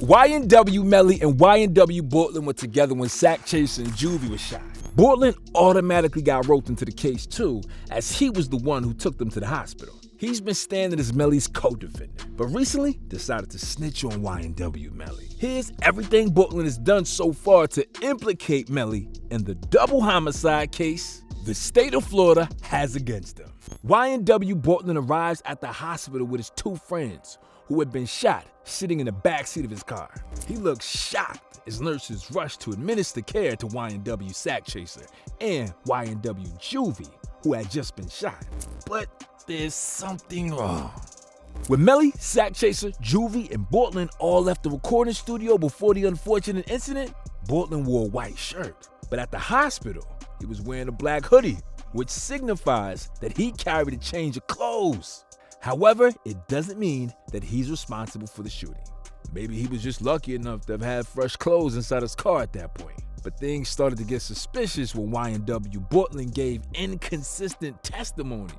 YNW Melly and YNW Bortlen were together when Sack Chaser and Juvie was shot. Bortlen automatically got roped into the case too, as he was the one who took them to the hospital. He's been standing as Melly's co-defendant, but recently decided to snitch on YNW Melly. Here's everything Bortlen has done so far to implicate Melly in the double homicide case the state of Florida has against him. YNW Bortlen arrives at the hospital with his two friends who had been shot sitting in the backseat of his car. He looks shocked as nurses rush to administer care to YNW Sack Chaser and YNW Juvie, who had just been shot. But there's something wrong. When Melly, Sack Chaser, Juvie, and Bortlen all left the recording studio before the unfortunate incident, Bortlen wore a white shirt. But at the hospital, he was wearing a black hoodie, which signifies that he carried a change of clothes. However, it doesn't mean that he's responsible for the shooting. Maybe he was just lucky enough to have had fresh clothes inside his car at that point. But things started to get suspicious when YNW Bortlen gave inconsistent testimony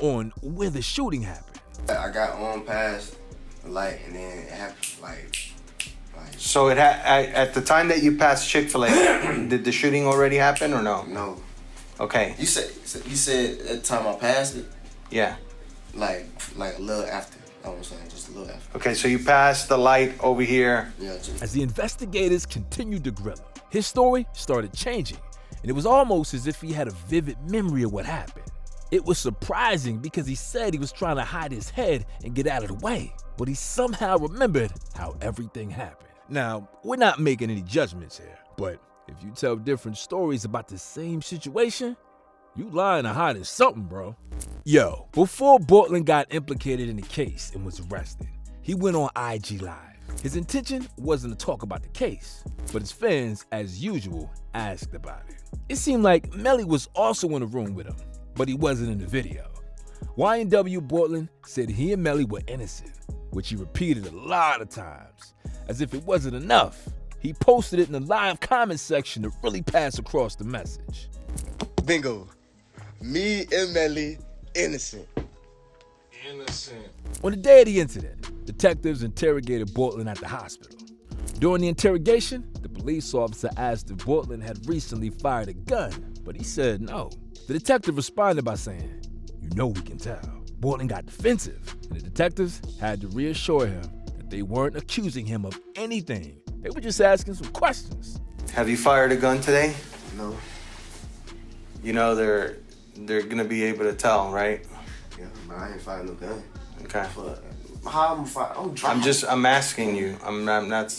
on where the shooting happened. I got on past the light and then it happened like. So it at the time that you passed Chick-fil-A, did the shooting already happen or no? No. Okay. You said at the time I passed it? Yeah. Like a little after. I was saying just a little after. Okay, so you passed the light over here. Yeah. As the investigators continued to grill him, his story started changing, and it was almost as if he had a vivid memory of what happened. It was surprising because he said he was trying to hide his head and get out of the way, but he somehow remembered how everything happened. Now, we're not making any judgments here, but if you tell different stories about the same situation, you lying or hiding something, bro. Yo, before Bortlen got implicated in the case and was arrested, he went on IG Live. His intention wasn't to talk about the case, but his fans, as usual, asked about it. It seemed like Melly was also in the room with him, but he wasn't in the video. YNW Bortlen said he and Melly were innocent, which he repeated a lot of times. As if it wasn't enough, he posted it in the live comment section to really pass across the message. Bingo. Me and Melly, innocent. Innocent. On the day of the incident, detectives interrogated Bortlen at the hospital. During the interrogation, the police officer asked if Bortlen had recently fired a gun, but he said no. The detective responded by saying, "You know we can tell." Bortlen got defensive, and the detectives had to reassure him that they weren't accusing him of anything. They were just asking some questions. Have you fired a gun today? No. You know they're gonna be able to tell, right? Yeah, but I ain't firing no gun. Okay. How I'm firing? I'm asking you. I'm not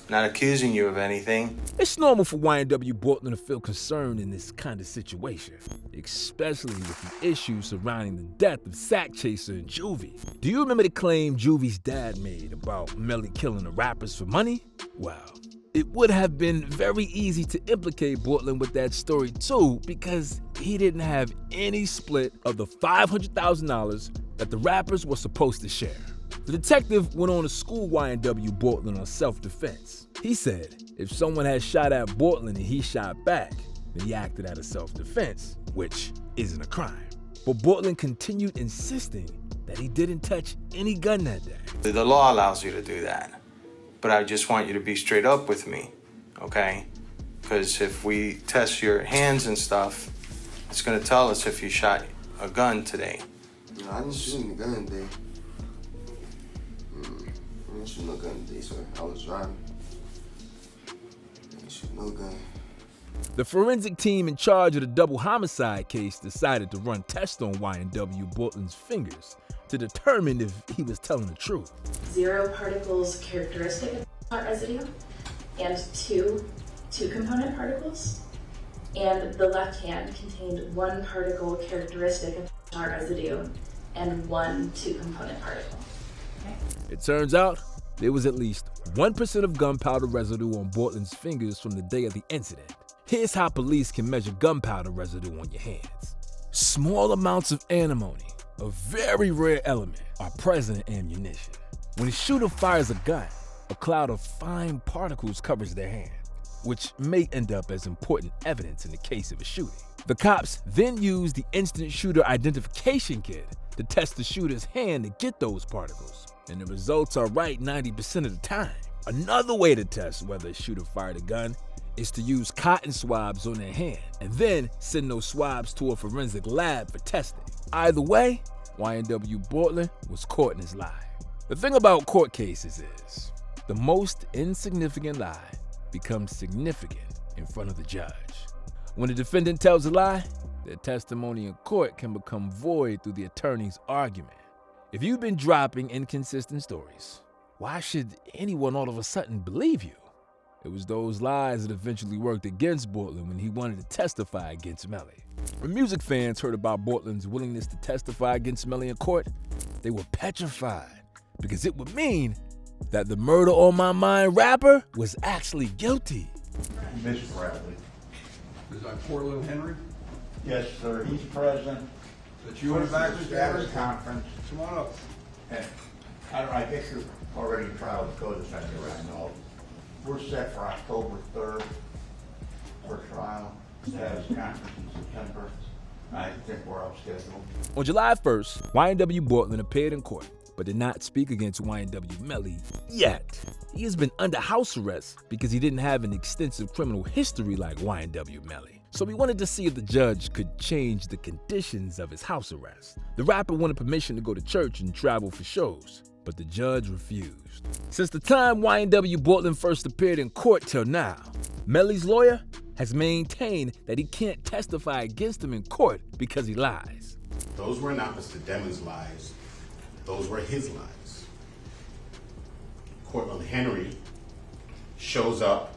accusing you of anything. It's normal for YNW Bortlen to feel concerned in this kind of situation, especially with the issues surrounding the death of Sack Chaser and Juvie. Do you remember the claim Juvie's dad made about Melly killing the rappers for money? Well, it would have been very easy to implicate Bortlen with that story too, because he didn't have any split of the $500,000 that the rappers were supposed to share. The detective went on to school YNW Bortlen on self-defense. He said if someone had shot at Bortlen and he shot back, then he acted out of self-defense, which isn't a crime. But Bortlen continued insisting that he didn't touch any gun that day. The law allows you to do that, but I just want you to be straight up with me, okay? Because if we test your hands and stuff, it's gonna tell us if you shot a gun today. No, I didn't shoot any gun today. I didn't shoot no gun today, sir. I was driving. I didn't shoot no gun. The forensic team in charge of the double homicide case decided to run tests on YNW Bortlen's fingers to determine if he was telling the truth. 0 particles characteristic of heart residue, and two-component particles. And the left hand contained 1 particle characteristic of heart residue and 1 two-component particle. Okay. It turns out there was at least 1% of gunpowder residue on Bortlen's fingers from the day of the incident. Here's how police can measure gunpowder residue on your hands. Small amounts of antimony, a very rare element, are present in ammunition. When a shooter fires a gun, a cloud of fine particles covers their hand, which may end up as important evidence in the case of a shooting. The cops then use the instant shooter identification kit to test the shooter's hand to get those particles, and the results are right 90% of the time. Another way to test whether a shooter fired a gun is to use cotton swabs on their hand and then send those swabs to a forensic lab for testing. Either way, YNW Bortlen was caught in his lie. The thing about court cases is, the most insignificant lie becomes significant in front of the judge. When the defendant tells a lie, their testimony in court can become void through the attorney's argument. If you've been dropping inconsistent stories, why should anyone all of a sudden believe you? It was those lies that eventually worked against Bortlen when he wanted to testify against Melly. When music fans heard about Bortlen's willingness to testify against Melly in court, they were petrified because it would mean that the Murder on My Mind rapper was actually guilty. Miss Bradley. Is that poor little Henry? Yes, sir, he's present. That you in the back of the Status conference. Come on up. And I guess you're already trial with co-defendant, I know. We're set for October 3rd for trial. Status conference in September. I think we're off schedule. On July 1st, YNW Bortlen appeared in court, but did not speak against YNW Melly yet. He has been under house arrest because he didn't have an extensive criminal history like YNW Melly. So we wanted to see if the judge could change the conditions of his house arrest. The rapper wanted permission to go to church and travel for shows, but the judge refused. Since the time YNW Bortlen first appeared in court till now, Melly's lawyer has maintained that he can't testify against him in court because he lies. Those were not Mr. Demon's lies. Those were his lies. Cortland Henry shows up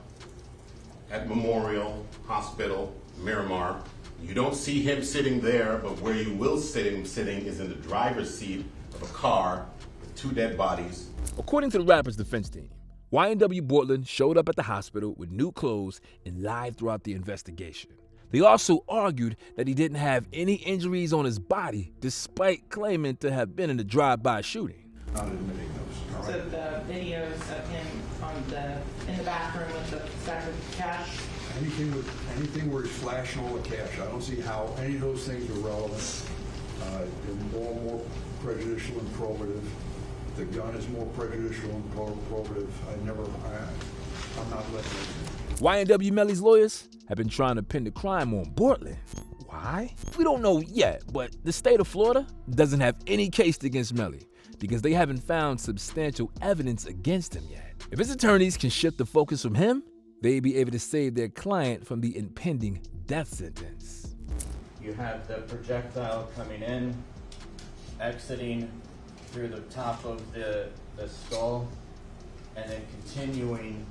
at Memorial Hospital, Miramar. You don't see him sitting there, but where you will see him sitting is in the driver's seat of a car with 2 dead bodies. According to the rapper's defense team, YNW Bortlen showed up at the hospital with new clothes and lied throughout the investigation. They also argued that he didn't have any injuries on his body, despite claiming to have been in a drive-by shooting. Not admitting those. All So right. the videos of him in the bathroom with the sack of cash. Anything where he's flashing all the cash, I don't see how any of those things are relevant. They're more prejudicial and probative. The gun is more prejudicial and probative. I'm not letting it. YNW Melly's lawyers have been trying to pin the crime on Bortlen. Why? We don't know yet, but the state of Florida doesn't have any case against Melly because they haven't found substantial evidence against him yet. If his attorneys can shift the focus from him, they'd be able to save their client from the impending death sentence. You have the projectile coming in, exiting through the top of the skull, and then continuing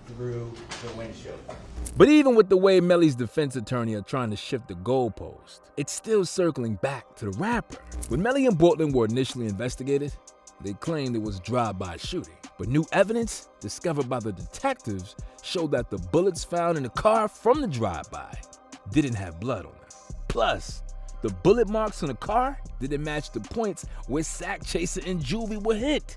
through the windshield. But even with the way Melly's defense attorney are trying to shift the goalpost, it's still circling back to the rapper. When Melly and Bortlen were initially investigated, they claimed it was a drive-by shooting. But new evidence discovered by the detectives showed that the bullets found in the car from the drive-by didn't have blood on them. Plus, the bullet marks on the car didn't match the points where Sack Chaser and Juvie were hit.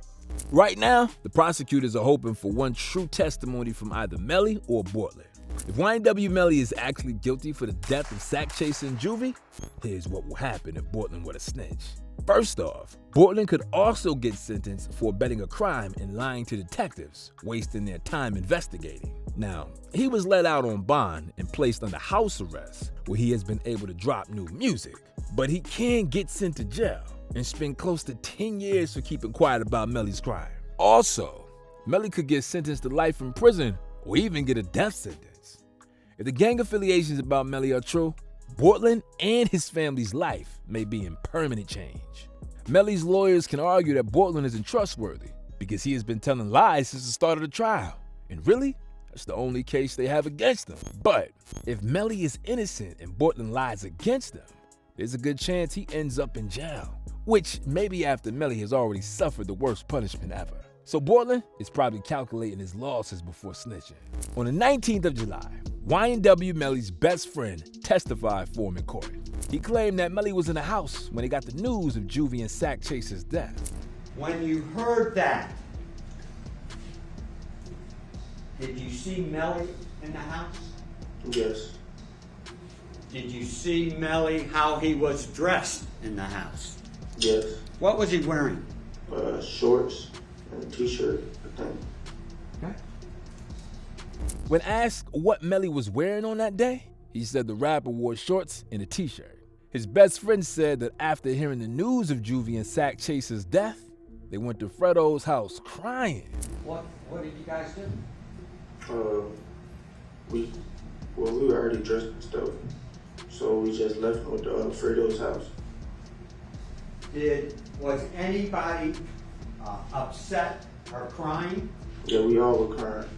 Right now, the prosecutors are hoping for one true testimony from either Melly or Bortlen. If YNW Melly is actually guilty for the death of Sack Chaser and Juvie, here's what will happen if Bortlen were to snitch. First off, Bortlen could also get sentenced for abetting a crime and lying to detectives, wasting their time investigating. Now, he was let out on bond and placed under house arrest, where he has been able to drop new music. But he can get sent to jail and spend close to 10 years for keeping quiet about Melly's crime. Also, Melly could get sentenced to life in prison or even get a death sentence. If the gang affiliations about Melly are true, Bortlen and his family's life may be in permanent change. Melly's lawyers can argue that Bortlen isn't trustworthy because he has been telling lies since the start of the trial. And really, that's the only case they have against him. But if Melly is innocent and Bortlen lies against him, there's a good chance he ends up in jail, which may be after Melly has already suffered the worst punishment ever. So Bortlen is probably calculating his losses before snitching. On the 19th of July, YNW Melly's best friend testified for him in court. He claimed that Melly was in the house when he got the news of Juvie and Sack Chaser's death. When you heard that, did you see Melly in the house? Yes. Did you see Melly how he was dressed in the house? Yes. What was he wearing? Shorts a t-shirt, I think. Okay. When asked what Melly was wearing on that day, he said the rapper wore shorts and a t-shirt. His best friend said that after hearing the news of Juvie and Sack Chaser's death, they went to Fredo's house crying. What did you guys do? We were already dressed and stuff, so we just left with Fredo's house. Was anybody upset or crying? Yeah, we all were crying.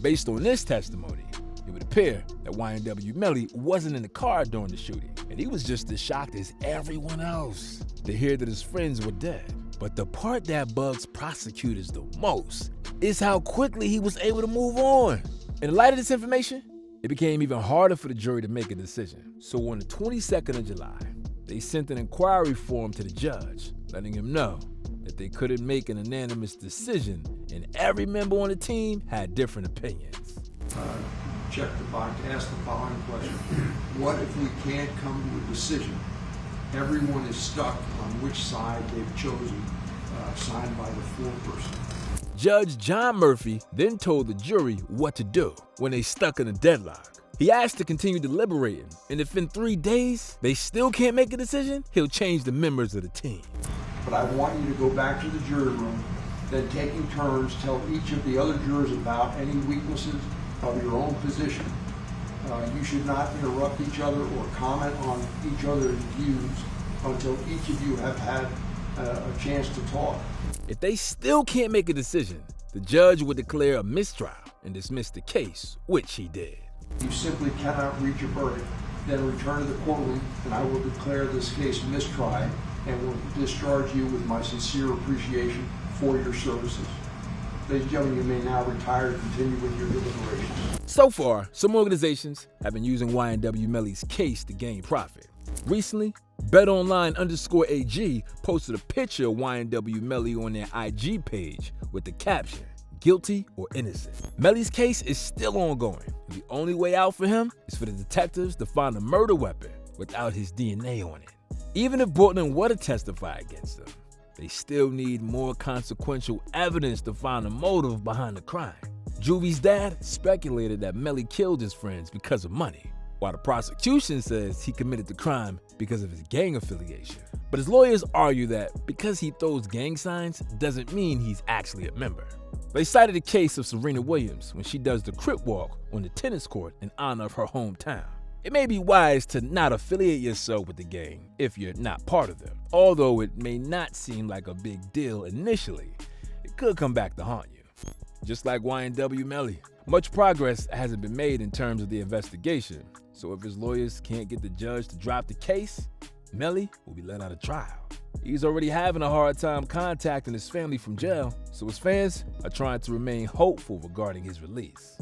Based on this testimony, it would appear that YNW Melly wasn't in the car during the shooting, and he was just as shocked as everyone else to hear that his friends were dead. But the part that bugs prosecutors the most is how quickly he was able to move on. In light of this information, it became even harder for the jury to make a decision. So on the 22nd of July, they sent an inquiry form to the judge, letting him know that they couldn't make an unanimous decision, and every member on the team had different opinions. Check the box, ask the following question. What if we can't come to a decision? Everyone is stuck on which side they've chosen, signed by the foreperson. Judge John Murphy then told the jury what to do when they stuck in a deadlock. He asked to continue deliberating, and if in 3 days they still can't make a decision, he'll change the members of the team. But I want you to go back to the jury room, then taking turns, tell each of the other jurors about any weaknesses of your own position. You should not interrupt each other or comment on each other's views until each of you have had a chance to talk. If they still can't make a decision, the judge would declare a mistrial and dismiss the case, which he did. You simply cannot reach a verdict. Then return to the courtroom, and I will declare this case mistrial and will discharge you with my sincere appreciation for your services. Ladies and gentlemen, you may now retire to continue with your deliberations. So far, some organizations have been using YNW Melly's case to gain profit. Recently, BetOnline_AG posted a picture of YNW Melly on their IG page with the caption, "Guilty or innocent." Melly's case is still ongoing, and the only way out for him is for the detectives to find a murder weapon without his DNA on it. Even if Bortlen were to testify against him, they still need more consequential evidence to find the motive behind the crime. Juvie's dad speculated that Melly killed his friends because of money, while the prosecution says he committed the crime because of his gang affiliation. But his lawyers argue that because he throws gang signs doesn't mean he's actually a member. They cited the case of Serena Williams when she does the crip walk on the tennis court in honor of her hometown. It may be wise to not affiliate yourself with the gang if you're not part of them. Although it may not seem like a big deal initially, it could come back to haunt you. Just like YNW Melly, much progress hasn't been made in terms of the investigation, so if his lawyers can't get the judge to drop the case, Melly will be let out of trial. He's already having a hard time contacting his family from jail, so his fans are trying to remain hopeful regarding his release.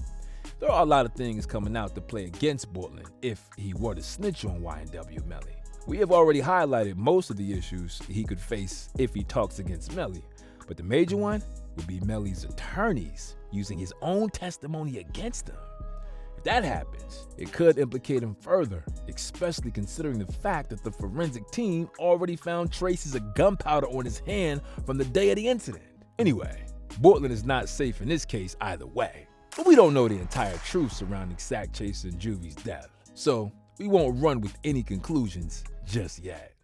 There are a lot of things coming out to play against Bortlen if he were to snitch on YNW Melly. We have already highlighted most of the issues he could face if he talks against Melly, but the major one would be Melly's attorneys using his own testimony against him. If that happens, it could implicate him further, especially considering the fact that the forensic team already found traces of gunpowder on his hand from the day of the incident. Anyway, Bortlen is not safe in this case either way. But we don't know the entire truth surrounding Sack Chaser and Juvie's death, so we won't run with any conclusions just yet.